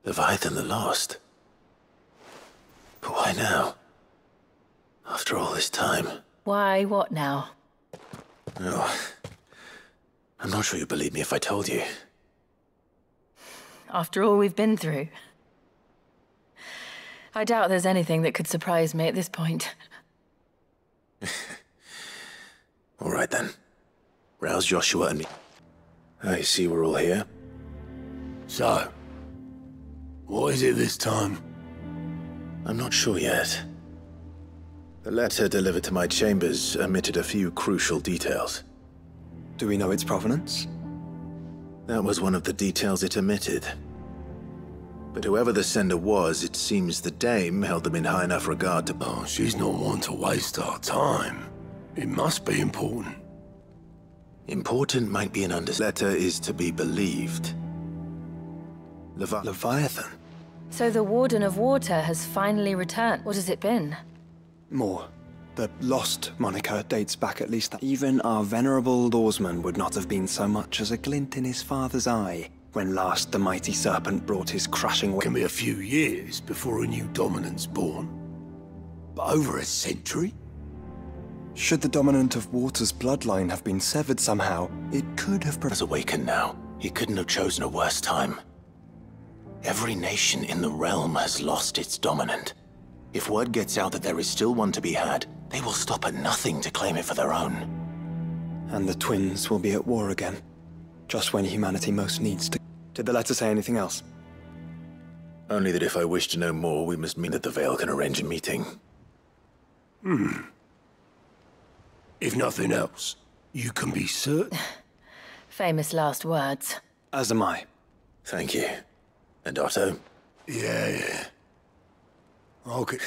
Leviathan the Lost. But why now? After all this time. Why, what now? Oh, I'm not sure you'd believe me if I told you. After all we've been through. I doubt there's anything that could surprise me at this point. All right then. Rouse Joshua and me. I see we're all here. So, what is it this time? I'm not sure yet. The letter delivered to my chambers omitted a few crucial details. Do we know its provenance? That was one of the details it omitted. But whoever the sender was, it seems the dame held them in high enough regard to... Oh, she's not one to waste our time. It must be important. Important might be an letter is to be believed. Leviathan? So the Warden of Water has finally returned. What has it been? More. The Lost moniker dates back at least... Even our venerable lawsman would not have been so much as a glint in his father's eye when last the mighty serpent brought his crushing weight. Can be a few years before a new dominant's born. But over a century? Should the dominant of Water's bloodline have been severed somehow, it could have... Has awakened now. He couldn't have chosen a worse time. Every nation in the realm has lost its dominant. If word gets out that there is still one to be had, they will stop at nothing to claim it for their own. And the twins will be at war again, just when humanity most needs to... Did the letter say anything else? Only that if I wish to know more, we must mean that the Veil can arrange a meeting. If nothing else, you can be certain. Famous last words. As am I. Thank you. And Otto? Yeah. Okay.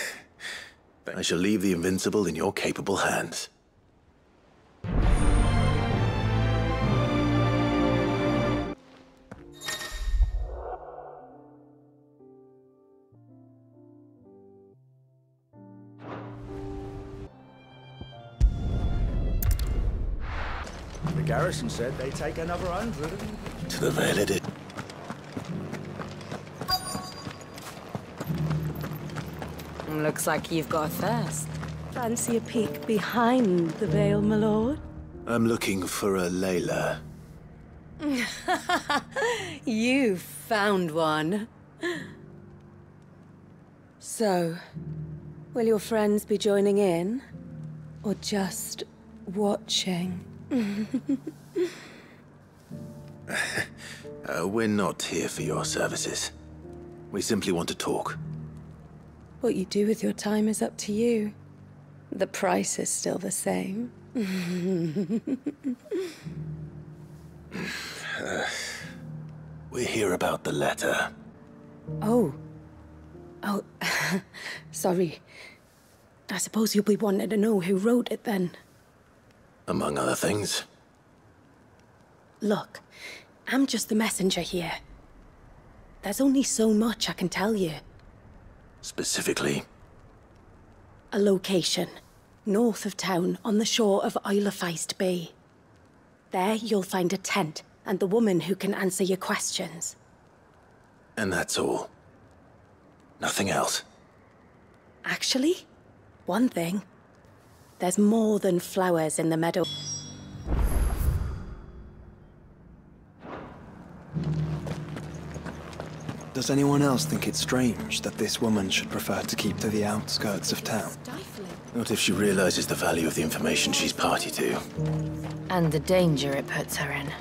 I shall leave the Invincible in your capable hands. The garrison said they'd take another 100. To the Veil it is. Looks like you've got a thirst. Fancy a peek behind the veil, my lord? I'm looking for a Layla. You found one. So, will your friends be joining in? Or just watching? We're not here for your services. We simply want to talk. What you do with your time is up to you. The price is still the same. We're here about the letter. Oh, sorry. I suppose you'll be wanting to know who wrote it then. Among other things. Look, I'm just the messenger here. There's only so much I can tell you. Specifically? A location, north of town, on the shore of Isle of Feist Bay. There you'll find a tent and the woman who can answer your questions. And that's all? Nothing else? Actually, one thing. There's more than flowers in the meadow. Does anyone else think it's strange that this woman should prefer to keep to the outskirts of town? What if she realizes the value of the information she's party to? And the danger it puts her in.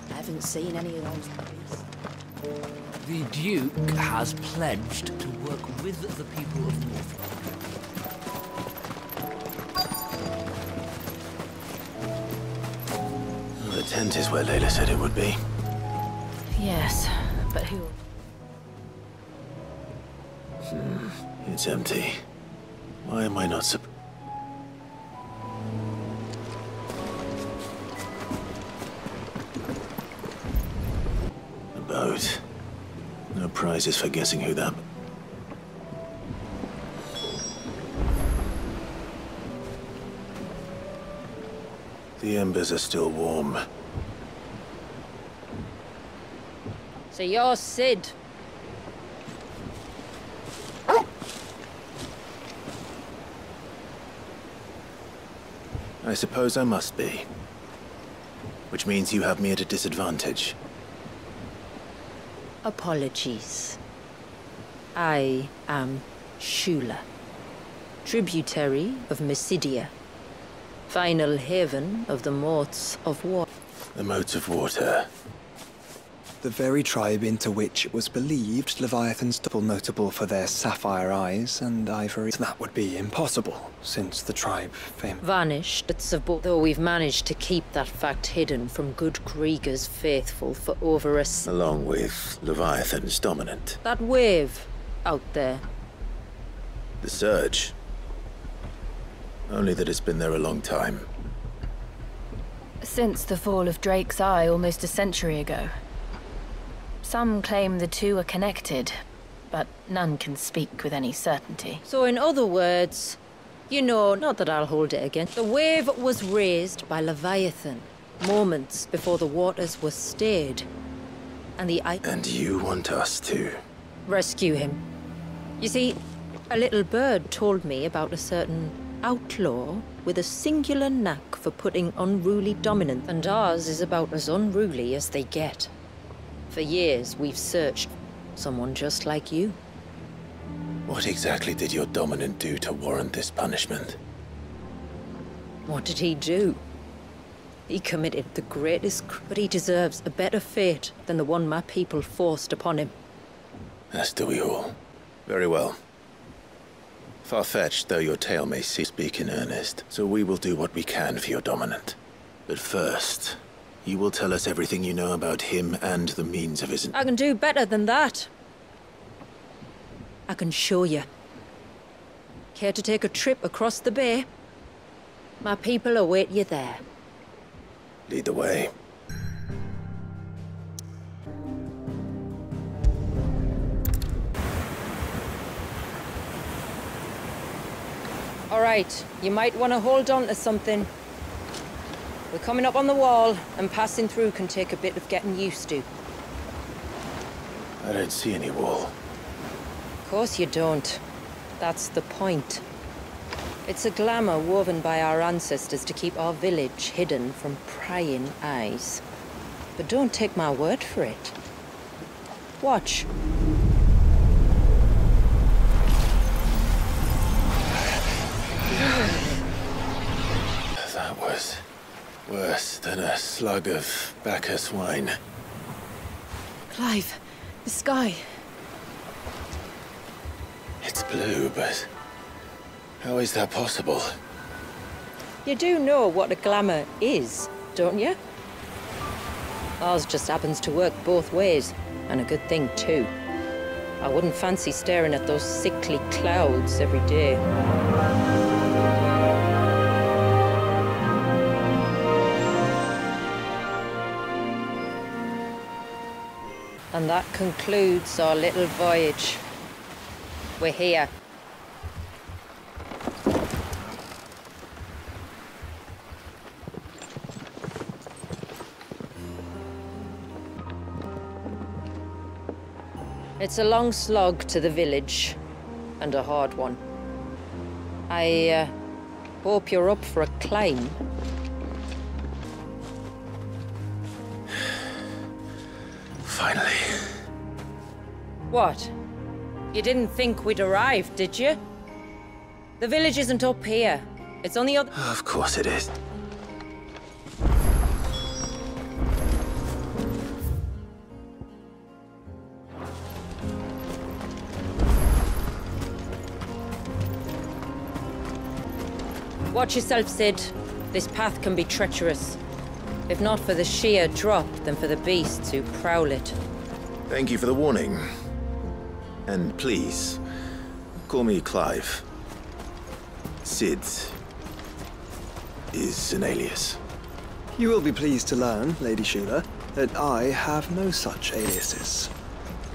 I haven't seen any of those puppies. The Duke has pledged to work with the people of Northrend. The tent is where Layla said it would be. Yes, but who? It's empty. Why am I not A boat. No prizes for guessing who that... The embers are still warm. So you're Sid. I suppose I must be. Which means you have me at a disadvantage. Apologies. I am Shula, tributary of Mysidia, final haven of the moats of war. The moats of water. The very tribe into which it was believed Leviathans were notable for their sapphire eyes and ivory. That would be impossible, since the tribe vanished, though we've managed to keep that fact hidden from good Kriegers faithful for over a along with Leviathan's dominant. That wave out there. The surge. Only that it's been there a long time. Since the fall of Drake's Eye almost a century ago. Some claim the two are connected, but none can speak with any certainty. So in other words, you know, not that I'll hold it against, the wave was raised by Leviathan, moments before the waters were stayed. And And you want us to rescue him. You see, a little bird told me about a certain outlaw with a singular knack for putting unruly dominant, and ours is about as unruly as they get. For years, we've searched for someone just like you. What exactly did your dominant do to warrant this punishment? What did he do? He committed the greatest but he deserves a better fate than the one my people forced upon him. As do we all. Very well. Far-fetched though your tale may seem, speak in earnest, so we will do what we can for your dominant. But first, you will tell us everything you know about him and the means of his... I can do better than that. I can show you. Care to take a trip across the bay? My people await you there. Lead the way. All right, you might want to hold on to something. We're coming up on the wall, and passing through can take a bit of getting used to. I don't see any wall. Of course you don't. That's the point. It's a glamour woven by our ancestors to keep our village hidden from prying eyes. But don't take my word for it. Watch. That was worse than a slug of Bacchus wine. Clive, the sky. It's blue, but how is that possible? You do know what a glamour is, don't you? Ours just happens to work both ways, and a good thing too. I wouldn't fancy staring at those sickly clouds every day. And that concludes our little voyage. We're here. It's a long slog to the village, and a hard one. I hope you're up for a climb. Finally. What? You didn't think we'd arrived, did you? The village isn't up here. It's on the other... Of course it is. Watch yourself, Sid. This path can be treacherous. If not for the sheer drop, then for the beasts who prowl it. Thank you for the warning. And please, call me Clive. Sid is an alias. You will be pleased to learn, Lady Shula, that I have no such aliases.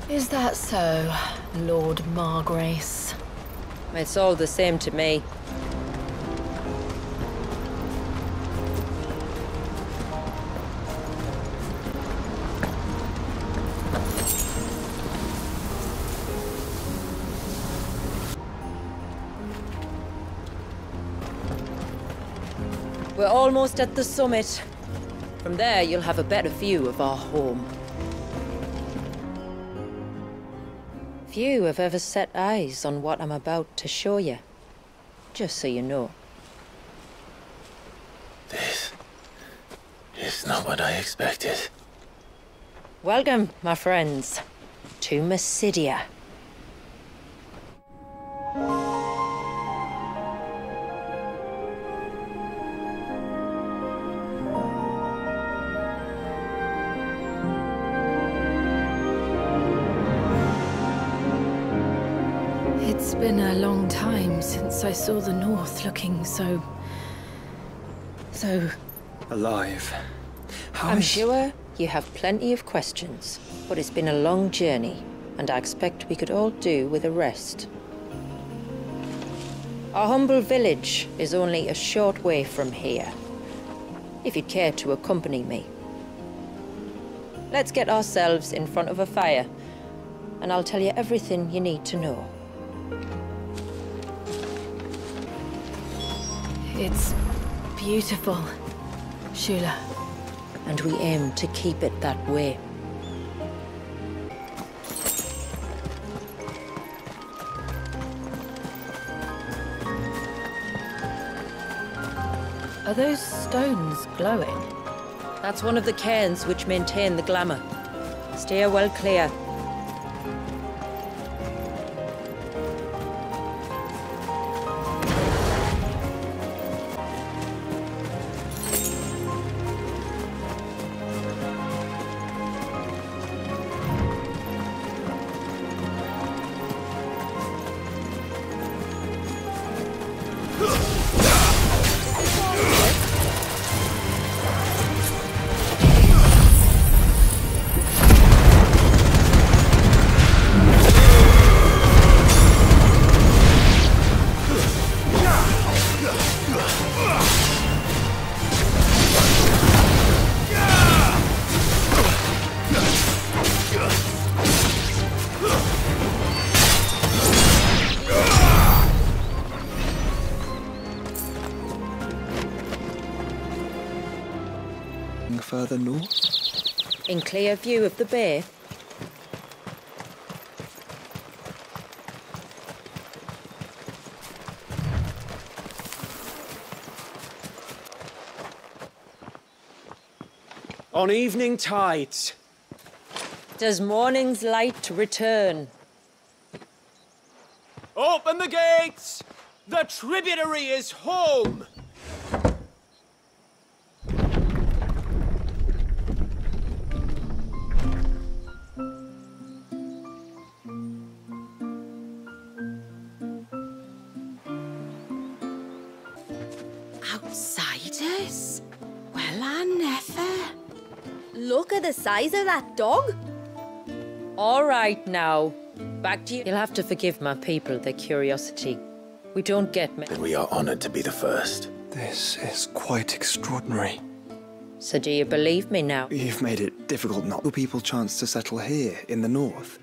Is that so, Lord Margrace? It's all the same to me. We're almost at the summit. From there, you'll have a better view of our home. Few have ever set eyes on what I'm about to show you. Just so you know. This is not what I expected. Welcome, my friends, to Mysidia. It's been a long time since I saw the North looking so Alive. I'm sure you have plenty of questions, but it's been a long journey, and I expect we could all do with a rest. Our humble village is only a short way from here, if you'd care to accompany me. Let's get ourselves in front of a fire, and I'll tell you everything you need to know. It's beautiful, Shula. And we aim to keep it that way. Are those stones glowing? That's one of the cairns which maintain the glamour. Steer well clear. Further north? In clear view of the bay. On evening tides. Does morning's light return? Open the gates! The tributary is home! Outsiders? Well, I never. Look at the size of that dog. All right now. Back to you. You'll have to forgive my people their curiosity. We don't get many. Then we are honored to be the first. This is quite extraordinary. So do you believe me now? You've made it difficult not for people chance to settle here in the north.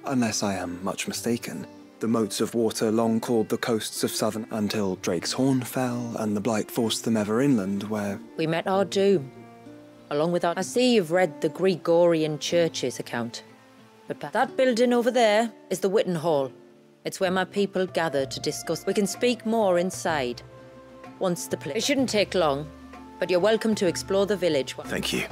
Unless I am much mistaken. The moats of water long called the coasts of southern until Drake's Horn fell and the blight forced them ever inland where... We met our doom. Along with our... I see you've read the Gregorian Church's account. But that building over there is the Witten Hall. It's where my people gather to discuss. We can speak more inside. Once the place... It shouldn't take long, but you're welcome to explore the village. Thank you.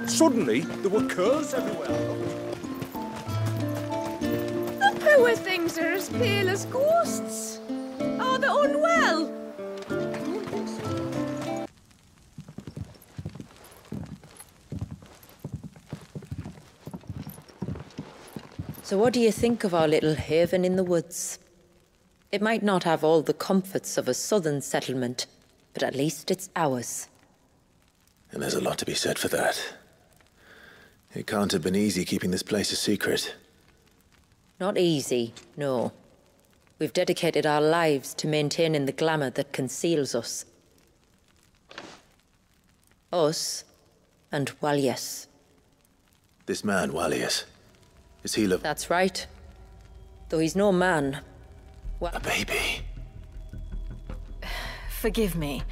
Suddenly, there were curls everywhere. The poor things are as pale as ghosts. Are they unwell? So what do you think of our little haven in the woods? It might not have all the comforts of a southern settlement, but at least it's ours. And there's a lot to be said for that. It can't have been easy keeping this place a secret. Not easy, no. We've dedicated our lives to maintaining the glamour that conceals us. Us and Walias. This man, Walias, Is he That's right. Though he's no man. a baby? Forgive me,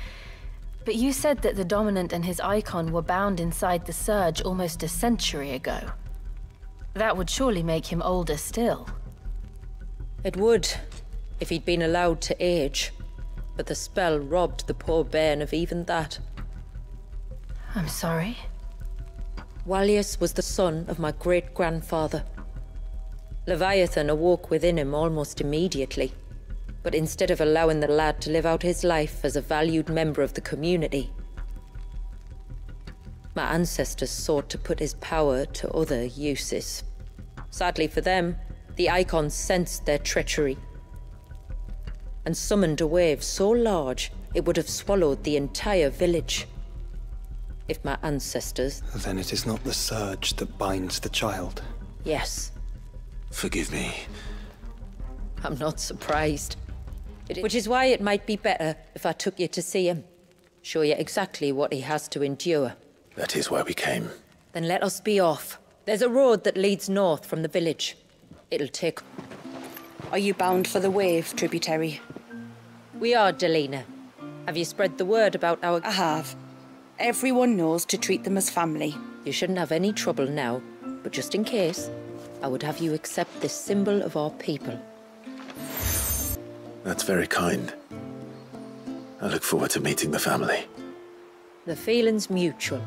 but you said that the Dominant and his eikon were bound inside the Surge almost a century ago. That would surely make him older still. It would, if he'd been allowed to age. But the spell robbed the poor bairn of even that. I'm sorry. Wallius was the son of my great-grandfather. Laviatan awoke within him almost immediately. But instead of allowing the lad to live out his life as a valued member of the community, my ancestors sought to put his power to other uses. Sadly for them, the eikons sensed their treachery and summoned a wave so large it would have swallowed the entire village. If my ancestors... Then it is not the Surge that binds the child. Yes. Forgive me. I'm not surprised. Which is why it might be better if I took you to see him. Show you exactly what he has to endure. That is why we came. Then let us be off. There's a road that leads north from the village. It'll take... Are you bound for the Wave, tributary? We are, Delina. Have you spread the word about our... I have. Everyone knows to treat them as family. You shouldn't have any trouble now, but just in case, I would have you accept this symbol of our people. That's very kind. I look forward to meeting the family. The feeling's mutual.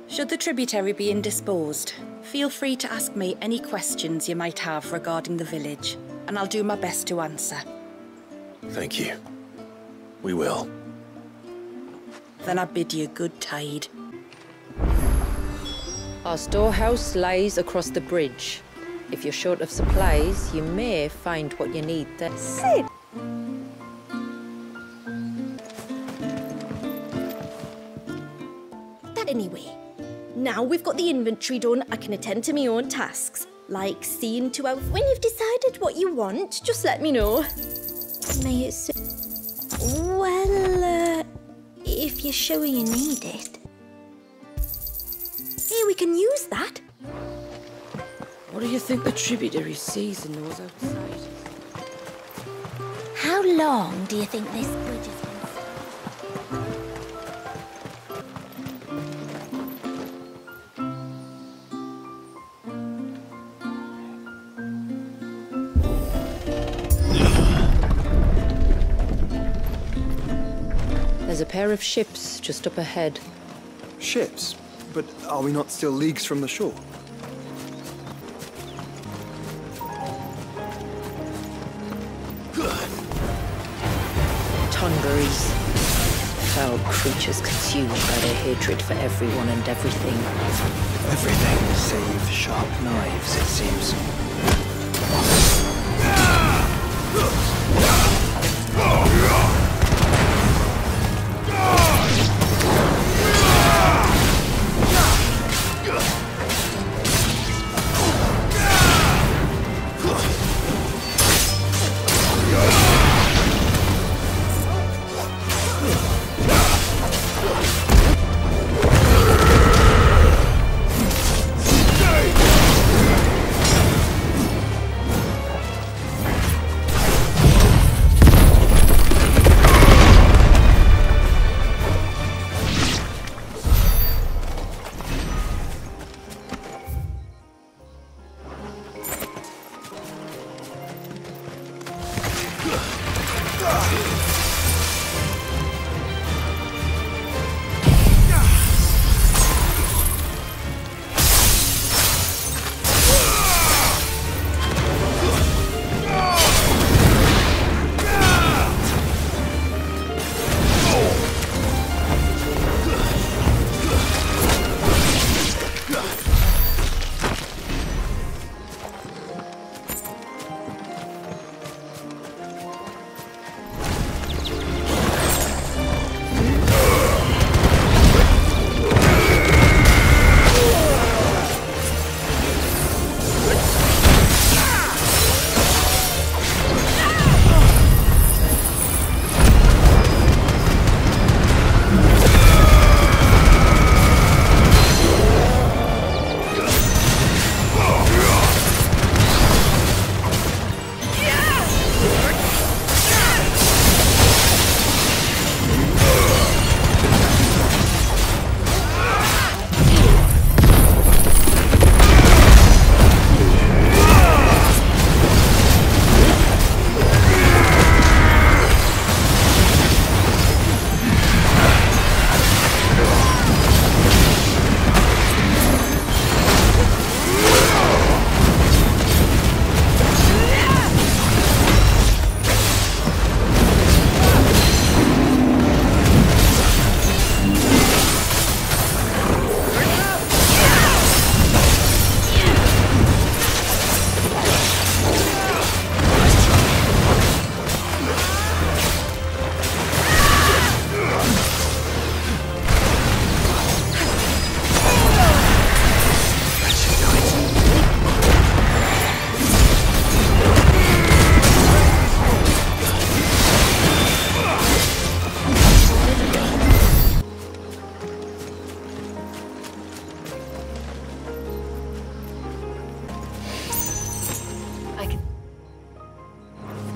Should the tributary be indisposed, feel free to ask me any questions you might have regarding the village, and I'll do my best to answer. Thank you. We will. Then I bid you good tide. Our storehouse lies across the bridge. If you're short of supplies, you may find what you need there. Sid! That anyway. Now we've got the inventory done, I can attend to my own tasks. Like seeing to out. When you've decided what you want, just let me know. May it so... Well, if you're sure you need it. Hey, we can use that. What do you think the tributary sees and knows outside? How long do you think this bridge has been? There's a pair of ships just up ahead. Ships? But are we not still leagues from the shore? Tonberries. Foul creatures consumed by their hatred for everyone and everything. Everything save sharp knives, it seems.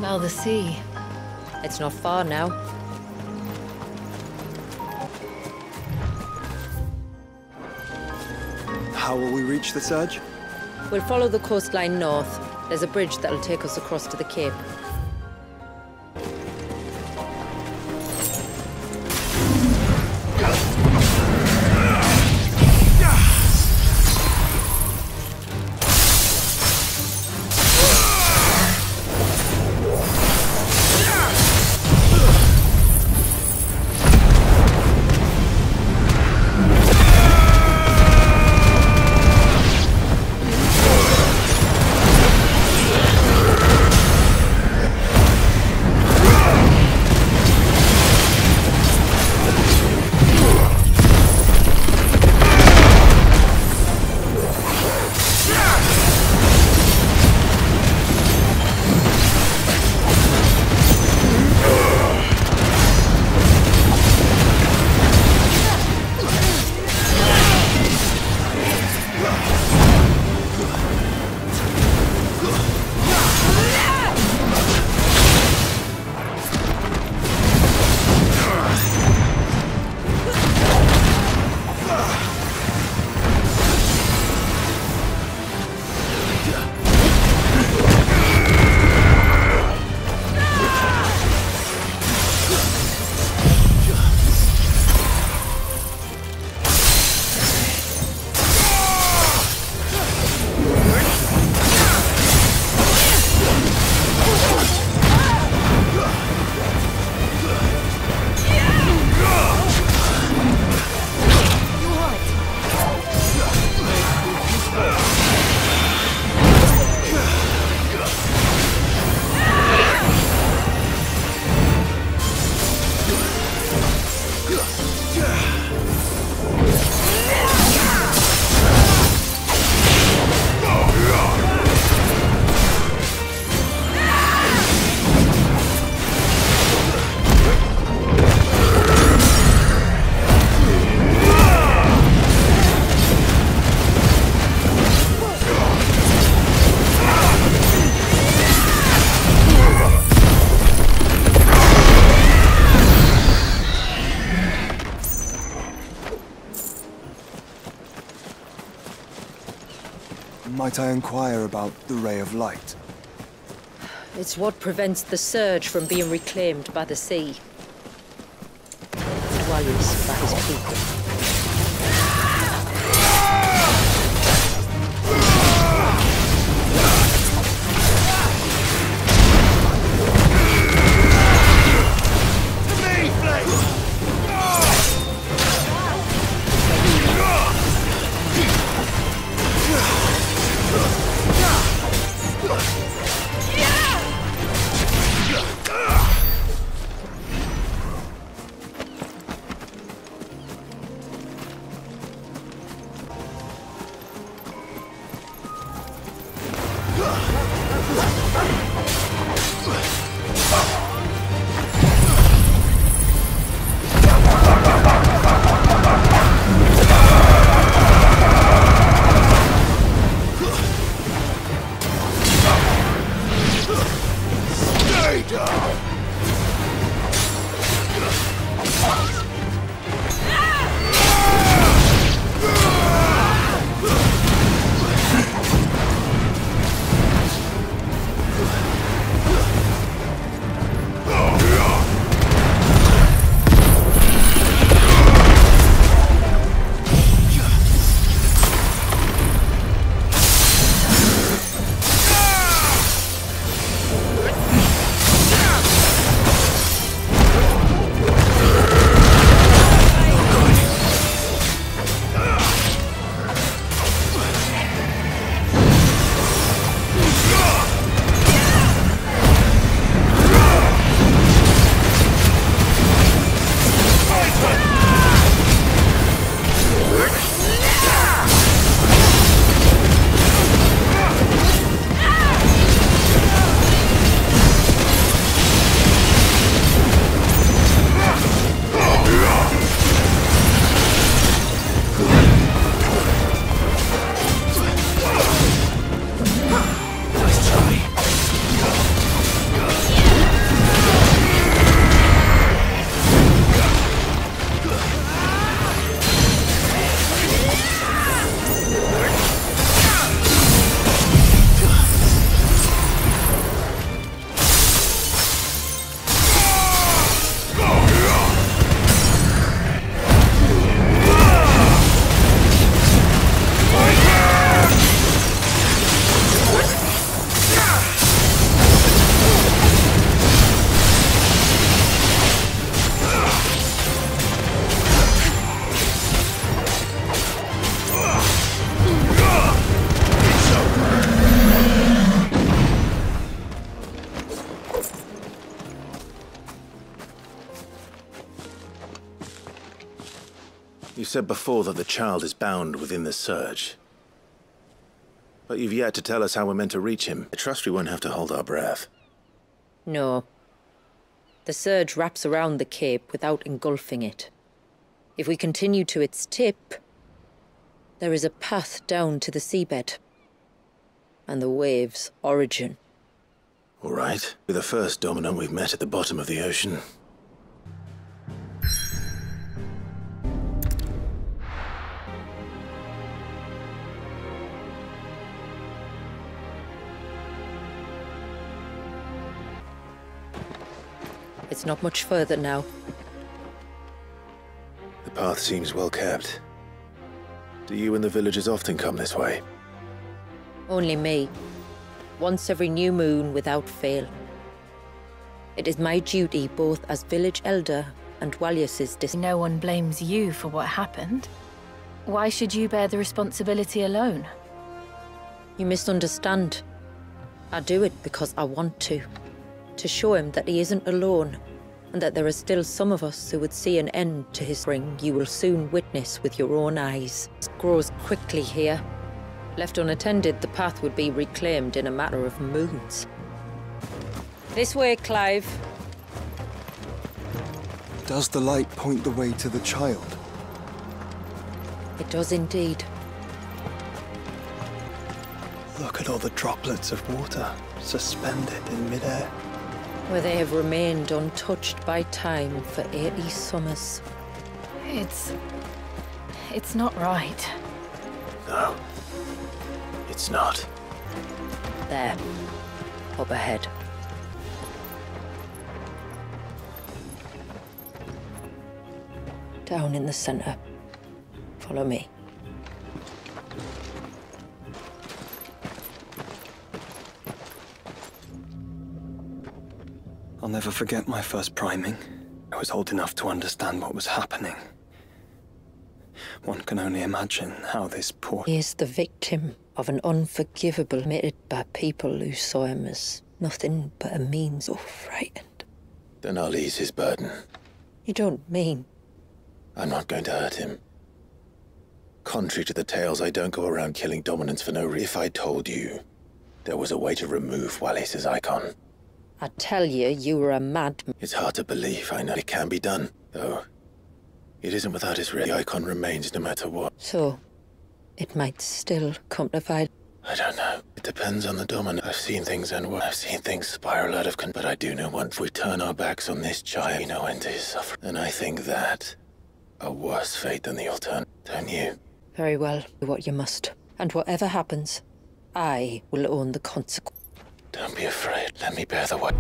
Smell the sea. It's not far now. How will we reach the surge? We'll follow the coastline north. There's a bridge that'll take us across to the cape. Might I inquire about the ray of light? It's what prevents the surge from being reclaimed by the sea. Warriors by his people. You said before that the child is bound within the surge. But you've yet to tell us how we're meant to reach him. I trust we won't have to hold our breath. No. The surge wraps around the cape without engulfing it. If we continue to its tip, there is a path down to the seabed. And the wave's origin. All right. You're the first dominant we've met at the bottom of the ocean. It's not much further now. The path seems well kept. Do you and the villagers often come this way? Only me. Once every new moon without fail. It is my duty both as village elder and Walyas's No one blames you for what happened. Why should you bear the responsibility alone? You misunderstand. I do it because I want to. To show him that he isn't alone, and that there are still some of us who would see an end to his spring you will soon witness with your own eyes. It grows quickly here. Left unattended, the path would be reclaimed in a matter of moons. This way, Clive. Does the light point the way to the child? It does indeed. Look at all the droplets of water suspended in midair. Where they have remained untouched by time for 80 summers. It's not right. No. It's not. There. Up ahead. Down in the center. Follow me. I'll never forget my first priming. I was old enough to understand what was happening. One can only imagine how this poor... He is the victim of an unforgivable committed by people who saw him as nothing but a means. So frightened. Then I'll ease his burden. You don't mean? I'm not going to hurt him. Contrary to the tales, I don't go around killing dominants for no reason. If I told you there was a way to remove Wallace's icon... I tell you, you were a madman. It's hard to believe, I know. It can be done, though. It isn't without its real. The icon remains no matter what. So, it might still come to fight. I don't know. It depends on the dominant. I've seen things end well. I've seen things spiral out of control. But I do know once we turn our backs on this child, we know end to his suffering. And I think that a worse fate than the alternative. Don't you? Very well. Do what you must. And whatever happens, I will own the consequence. Don't be afraid. Let me bear the weight.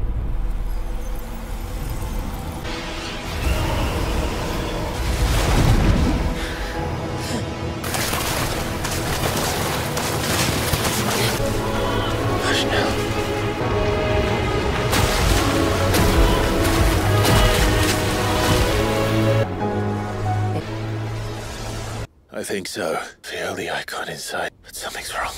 Hush now. I think so. Feel the icon inside, but something's wrong.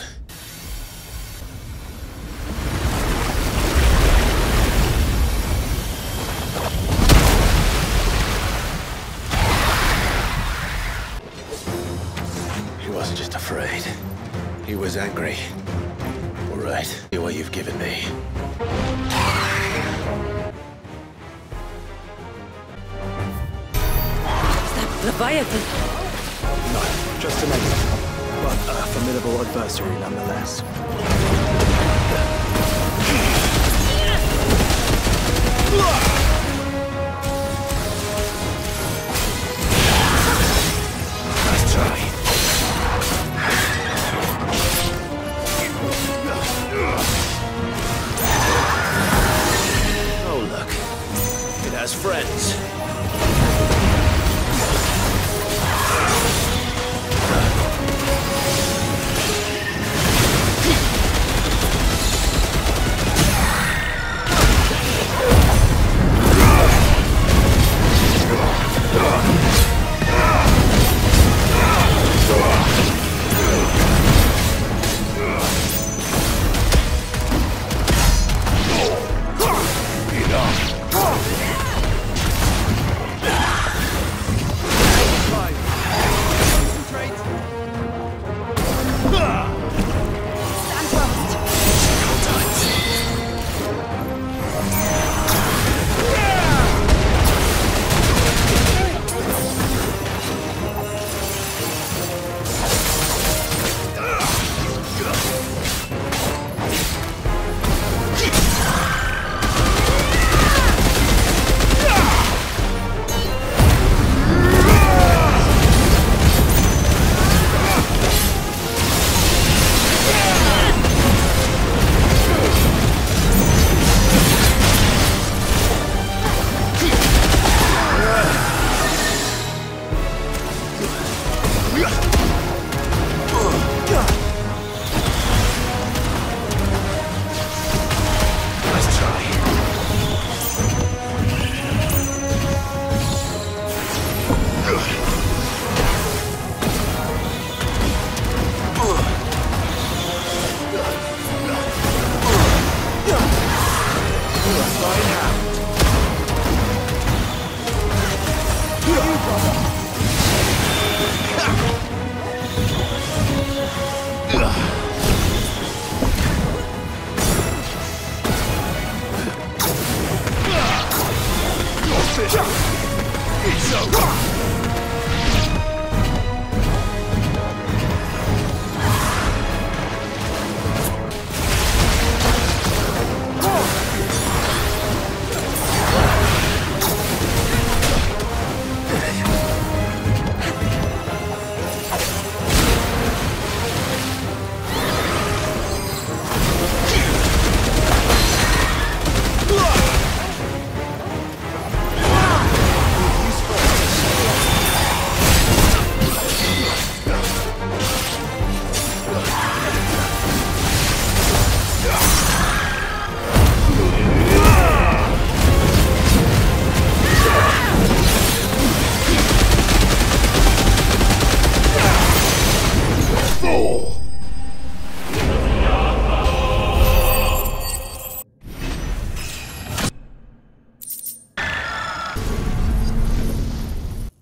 He wasn't just afraid. He was angry. All right, see what you've given me. Is that Leviathan? No, just an enemy, but a formidable adversary nonetheless. Nice try. Oh, look. It has friends. a fine hand. It's over.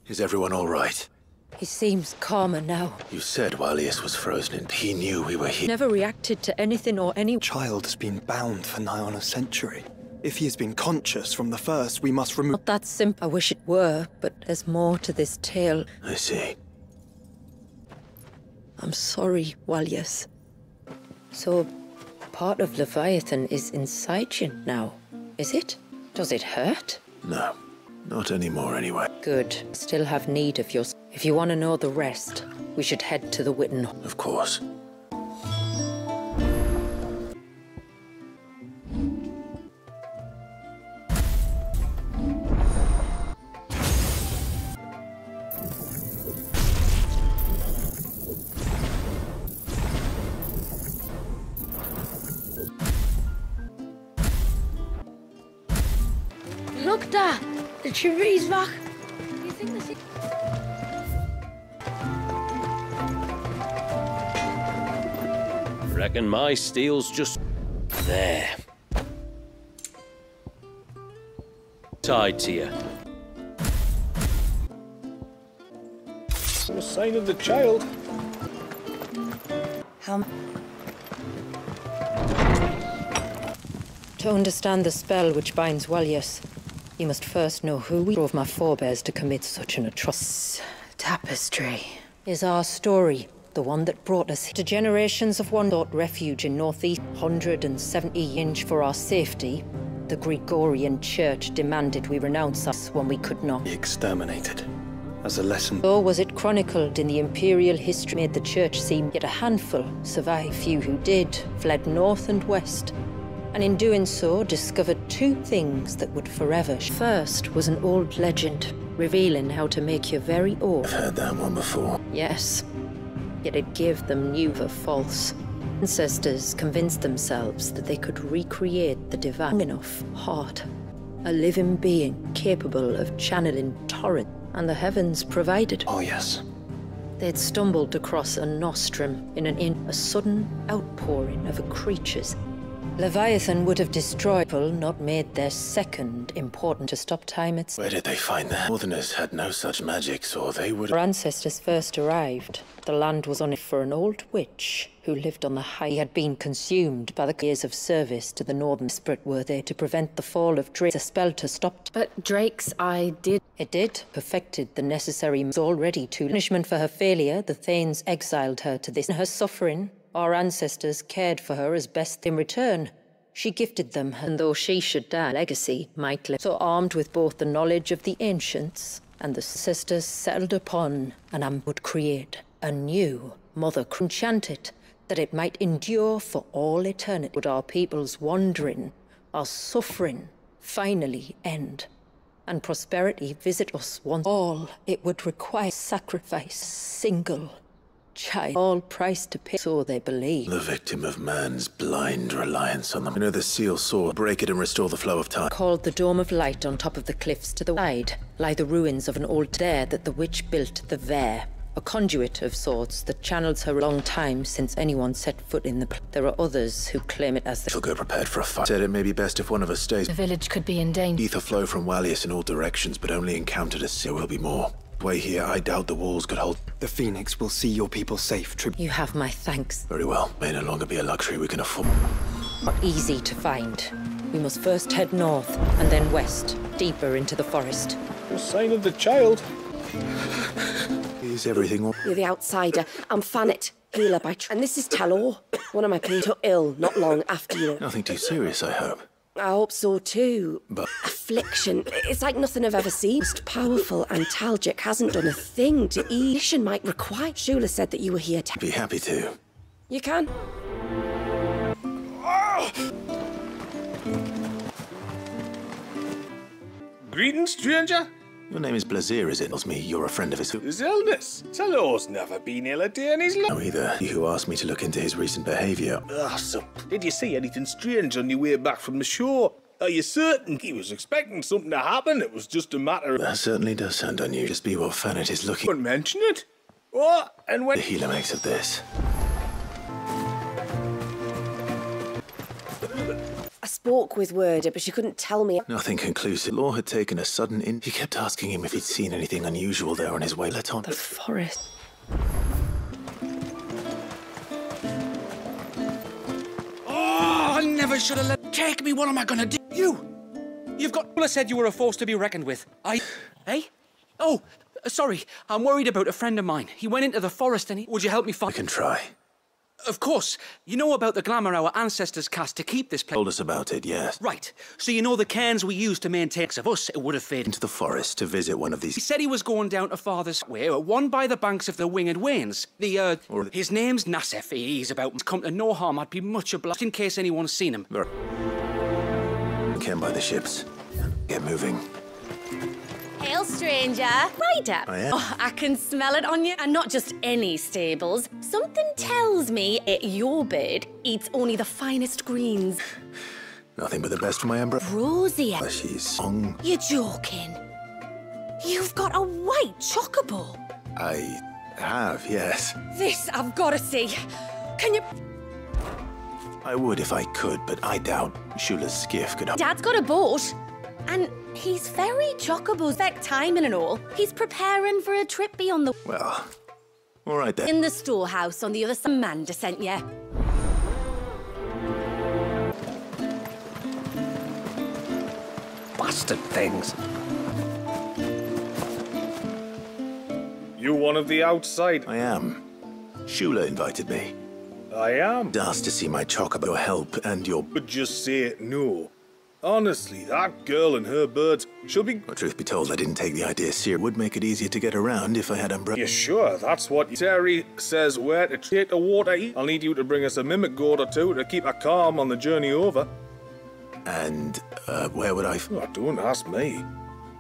Is everyone all right? He seems calmer now. You said while Ius was frozen and he knew we were here. Never reacted to anything or any... Child has been bound for nigh on a century. If he has been conscious from the first, we must remove... Not that simple. I wish it were, but there's more to this tale. I see. I'm sorry, Walius. So, part of Leviathan is inside you now, is it? Does it hurt? No. Not anymore, anyway. Good. Still have need of yours. If you want to know the rest, we should head to the Witten. Of course. Look there! The tributary's back. Do you think this is... Reckon my steel's just there. Tied to you. No sign of the child. How... To understand the spell which binds Walius, you must first know who we drove my forebears to commit such an atrocity. Tapestry is our story, the one that brought us to generations of one sought refuge in northeast 170 inch for our safety. The Gregorian Church demanded we renounce us when we could not. Exterminated. As a lesson. So was it chronicled in the imperial history made the church seem yet a handful survived. Few who did fled north and west. And in doing so, discovered two things that would forever. First was an old legend, revealing how to make your very own. I've heard that one before. Yes, yet it gave them new for false. Ancestors convinced themselves that they could recreate the divine enough heart, a living being capable of channeling torrent, and the heavens provided. Oh, yes. They'd stumbled across a nostrum in an inn, a sudden outpouring of a creature's. Leviathan would have destroyed people, not made their second important to stop time at... Where did they find that? Northerners had no such magics, or they would... Our ancestors first arrived. The land was on it for an old witch who lived on the high. He had been consumed by the years of service to the northern spirit were they to prevent the fall of Drake. A spell to stop... But Drake's eye did... It did. Perfected the necessary... Already to punishment for her failure, the Thanes exiled her to this. In her suffering... Our ancestors cared for her as best in return. She gifted them, and though she should die, legacy might live. So armed with both the knowledge of the ancients and the sisters settled upon and would create a new mother enchanted that it might endure for all eternity. Would our people's wandering, our suffering, finally end, and prosperity visit us once all, it would require sacrifice, single child, all price to pay, so they believe. The victim of man's blind reliance on them. You know the seal sword, break it and restore the flow of time. Called the Dome of Light on top of the cliffs to the side, lie the ruins of an old there that the witch built the Ver, A conduit of sorts that channels her a long time since anyone set foot in the place. There are others who claim it as the... She'll go prepared for a fight. Said it may be best if one of us stays. The village could be in danger. Ether flow from Wallius in all directions, but only encountered us. There will be more. Way here, I doubt the walls could hold. The Phoenix will see your people safe, You have my thanks. Very well. May no longer be a luxury we can afford. Not easy to find. We must first head north, and then west, deeper into the forest. No sign of the child. Is everything all... You're the outsider. I'm Fannet, healer by and this is Talor. One of my people took ill not long after you. Nothing too serious, I hope. I hope so too. But... Affliction. It's like nothing I've ever seen. Most powerful, and Talgic hasn't done a thing to ease. Mission might require. Shula said that you were here to... Be happy to. You can. Greetings, stranger. Your name is Blazir, is it? Tells me you're a friend of his. His illness. Talor's never been ill a day in his life. No, either. He who asked me to look into his recent behavior. So, did you see anything strange on your way back from the shore? Are you certain he was expecting something to happen? It was just a matter of... That certainly does sound unusual. Just be what Fannet is looking... Don't mention it. What? And when... The healer makes of this. I spoke with Werder, but she couldn't tell me. Nothing conclusive. Law had taken a sudden in. He kept asking him if he'd seen anything unusual there on his way. Let on. The forest. Oh, I never should have let... Take me, what am I gonna do? You've got... Well, I said you were a force to be reckoned with. Eh? Oh, sorry. I'm worried about a friend of mine. He went into the forest and he... Would you help me find... I can try. Of course. You know about the glamour our ancestors cast to keep this place? Told us about it, yes. Right. So you know the cairns we used to maintain of us, it would have faded. Into the forest to visit one of these... He said he was going down to Father's Way, one by the banks of the Winged Wains. His name's Nassef. He's about... Come to no harm, I'd be much obliged in case anyone's seen him. Camp by the ships. Get moving. Hail, stranger. Right up. I am. Oh, I can smell it on you. And not just any stables. Something tells me your bird eats only the finest greens. Nothing but the best for my Ember. Rosie. She's song. You're joking. You've got a white chocobo. I have, yes. This I've got to see. Can you... I would if I could, but I doubt Shula's skiff could... Dad's got a boat. And he's very chocobo's back timing and all. He's preparing for a trip beyond the... Well, all right then. In the storehouse on the other side. Amanda sent you. Bastard things. You one of the outside? I am. Shula invited me. I am. Asked to see my chocobo, your help and your... But just say no. Honestly, that girl and her birds, she'll be... Well, truth be told, I didn't take the idea seriously. It would make it easier to get around if I had umbrella. Yeah, sure, that's what... Terry says where to take the water. I'll need you to bring us a mimic gourd or two to keep her calm on the journey over. And, where would I... Oh, don't ask me.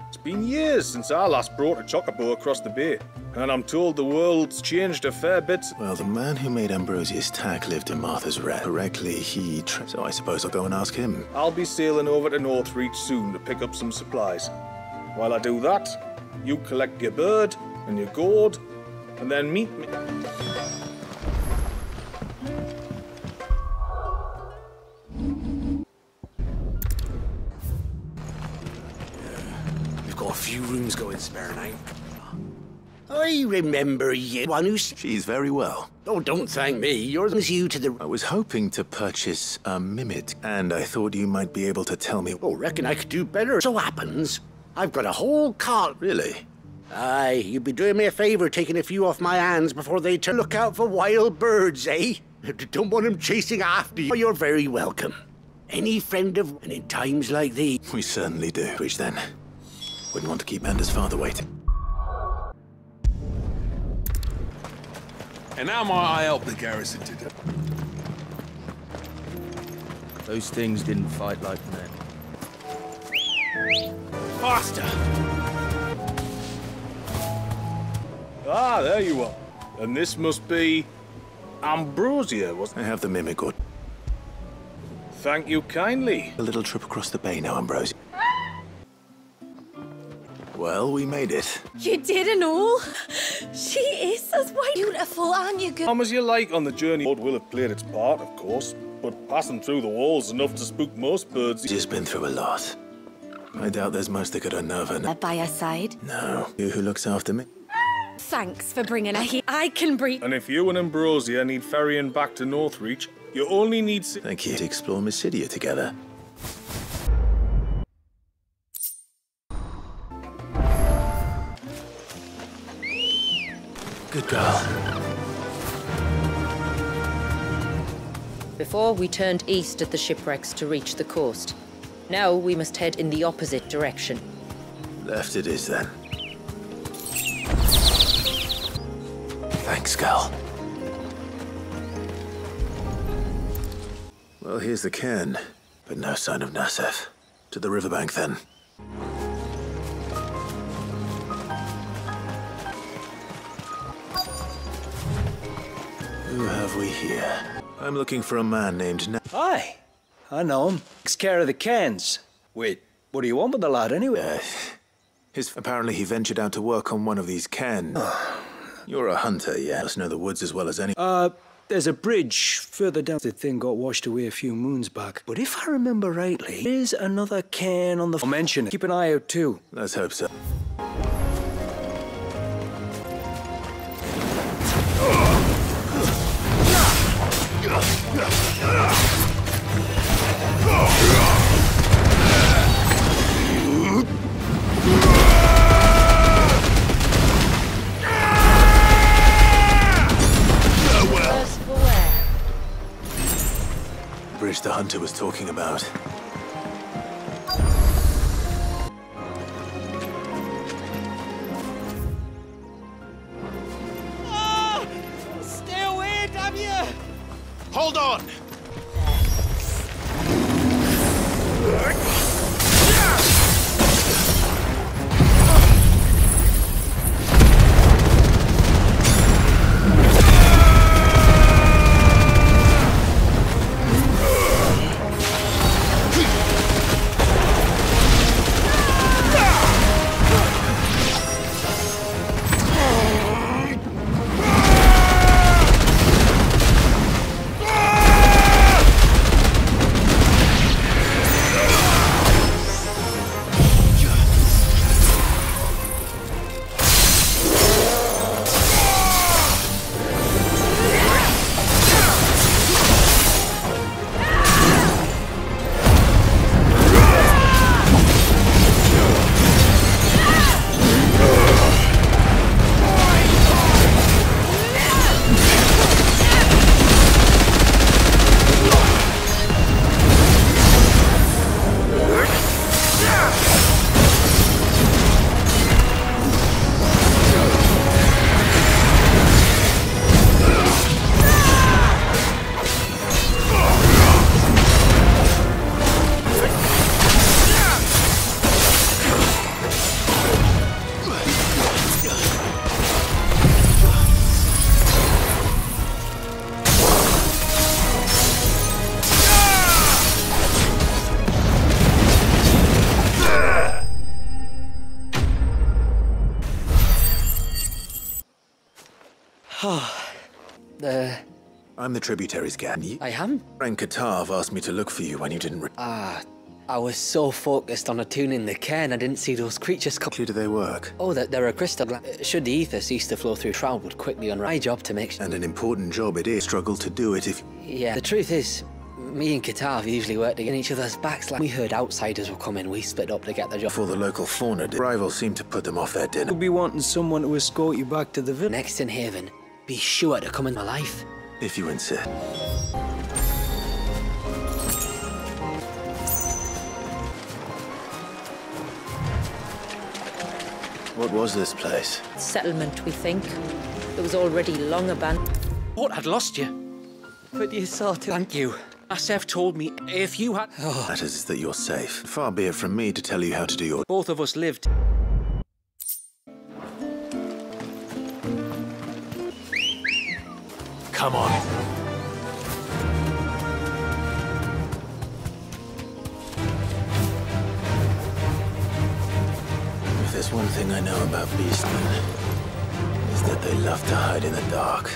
It's been years since I last brought a chocobo across the bay, and I'm told the world's changed a fair bit. Well, the man who made Ambrosius tack lived in Martha's Red. Correctly, so I suppose I'll go and ask him. I'll be sailing over to Northreach soon to pick up some supplies. While I do that, you collect your bird and your gourd, and then meet me. Got a few rooms going spare now. I remember you, one who's... She's very well. Oh, don't thank me. Yours you to the... I was hoping to purchase a mimic, and I thought you might be able to tell me... Oh, reckon I could do better. So happens, I've got a whole cart. Really? Aye, you'd be doing me a favour taking a few off my hands before they turn. Look out for wild birds, eh? Don't want them chasing after you. You're very welcome. Any friend of... And in times like these... We certainly do. Which then? Wouldn't want to keep Anders' father waiting. And how might I help the garrison today? Those things didn't fight like men. Faster! Ah, there you are. And this must be... Ambrosia, wasn't it? I have the mimic or... Thank you kindly. A little trip across the bay now, Ambrosia. Well, we made it. You did and all. She is as white. Beautiful, aren't you? Good. Come as you like on the journey. Lord will have played its part, of course, but passing through the walls is enough to spook most birds. She's been through a lot. I doubt there's much that could unnerve her. By her side. No. You who looks after me? Thanks for bringing her here. I can breathe. And if you and Ambrosia need ferrying back to Northreach, you only need... Thank you. To explore Mysidia together. Good girl. Before, we turned east at the shipwrecks to reach the coast. Now we must head in the opposite direction. Left it is, then. Thanks, girl. Well, here's the cairn, but no sign of Nasef. To the riverbank, then. Who have we here? I'm looking for a man named Hi. I know him. Takes care of the cairns. Wait, what do you want with the lad, anyway? Apparently he ventured out to work on one of these cairns. You're a hunter, yeah? You must know the woods as well as any... There's a bridge further down. The thing got washed away a few moons back. But if I remember rightly, there's another cairn on the... I'll mention it. Keep an eye out, too. Let's hope so. Bridge the hunter was talking about. Stay away, damn you! Hold on! I'm the tributaries, Gelgi. I am? Frank Katav asked me to look for you when you didn't I was so focused on attuning the cairn, I didn't see those creatures come. How do they work? Oh, they're a crystal. Should the ether cease to flow through Shroud, would quickly unravel. My job to make... And an important job it is. Struggle to do it if... Yeah, the truth is, me and Katav usually worked against each other's backs. Like we heard outsiders were coming, we split up to get the job. For the local fauna, rivals seemed to put them off their dinner. You'll be wanting someone to escort you back to the village. Next in Haven, be sure to come in my life. If you insist. What was this place? Settlement, we think. It was already long abandoned. Thought I'd lost you. But you saw too. Thank you. Asef told me if you had... Oh. Matters that you're safe. Far be it from me to tell you how to do your... Both of us lived. Come on. If there's There's one thing I know about beastmen, is that they love to hide in the dark.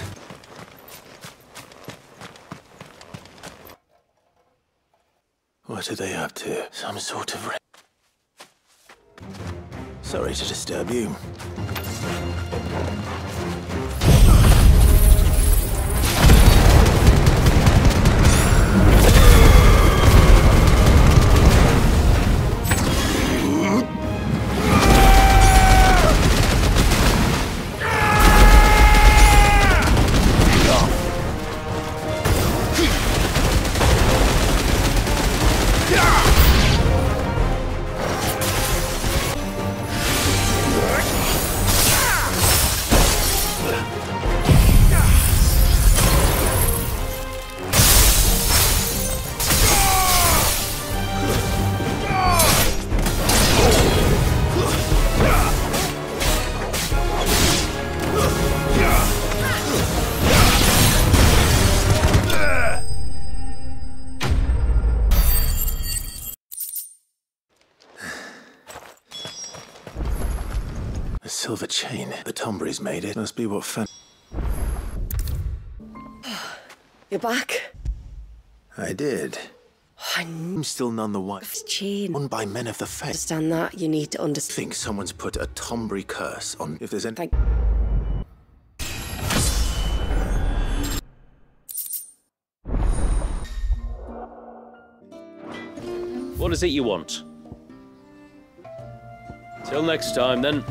What are they up to? Some sort of... Sorry to disturb you. A silver chain. The Tombries made it. Must be what fan... You're back? I did. I'm still none the wiser. Chain. Won by men of the faith. Understand that? You need to understand. Think someone's put a Tombry curse on... If there's any... What is it you want? Till next time, then.